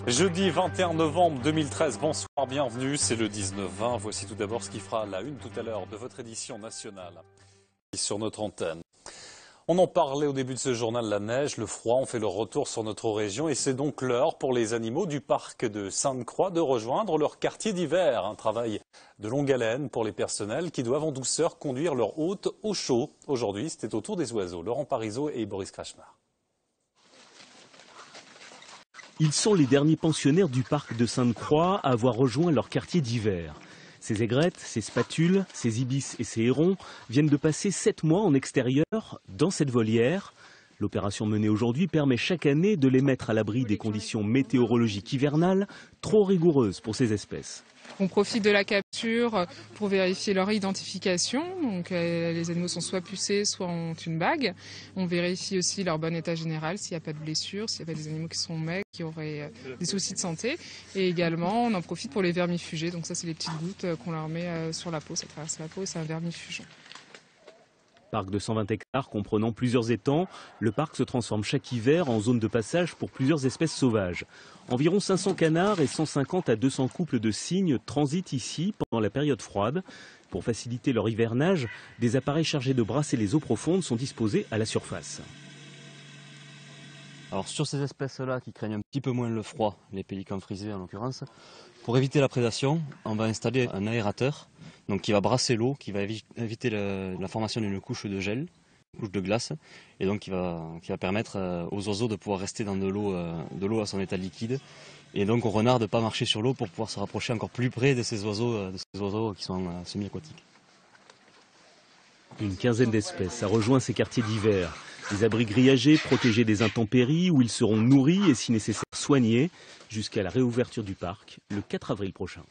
Jeudi 21 novembre 2013, bonsoir, bienvenue, c'est le 19-20. Voici tout d'abord ce qui fera la une tout à l'heure de votre édition nationale sur notre antenne. On en parlait au début de ce journal, la neige, le froid ont fait leur retour sur notre région et c'est donc l'heure pour les animaux du parc de Sainte-Croix de rejoindre leur quartier d'hiver. Un travail de longue haleine pour les personnels qui doivent en douceur conduire leur hôte au chaud. Aujourd'hui, c'était au tour des oiseaux. Laurent Parisot et Boris Krachmar. Ils sont les derniers pensionnaires du parc de Sainte-Croix à avoir rejoint leur quartier d'hiver. Ces aigrettes, ces spatules, ces ibis et ces hérons viennent de passer 7 mois en extérieur dans cette volière. L'opération menée aujourd'hui permet chaque année de les mettre à l'abri des conditions météorologiques hivernales trop rigoureuses pour ces espèces. On profite de la capture pour vérifier leur identification. Donc, les animaux sont soit pucés, soit ont une bague. On vérifie aussi leur bon état général, s'il n'y a pas de blessures, s'il n'y a pas des animaux qui sont maigres, qui auraient des soucis de santé. Et également, on en profite pour les vermifuger. Donc ça, c'est les petites gouttes qu'on leur met sur la peau. Ça traverse la peau et c'est un vermifugeant. Parc de 120 hectares comprenant plusieurs étangs, le parc se transforme chaque hiver en zone de passage pour plusieurs espèces sauvages. Environ 500 canards et 150 à 200 couples de cygnes transitent ici pendant la période froide. Pour faciliter leur hivernage, des appareils chargés de brasser les eaux profondes sont disposés à la surface. Alors sur ces espèces-là qui craignent un petit peu moins le froid, les pélicans frisés en l'occurrence, pour éviter la prédation, on va installer un aérateur donc qui va brasser l'eau, qui va éviter la formation d'une couche de gel, une couche de glace, et donc qui va permettre aux oiseaux de pouvoir rester dans de l'eau à son état liquide, et donc aux renards de ne pas marcher sur l'eau pour pouvoir se rapprocher encore plus près de ces oiseaux qui sont semi-aquatiques. Une quinzaine d'espèces a rejoint ces quartiers d'hiver. Des abris grillagés protégés des intempéries où ils seront nourris et si nécessaire soignés jusqu'à la réouverture du parc le 4 avril prochain.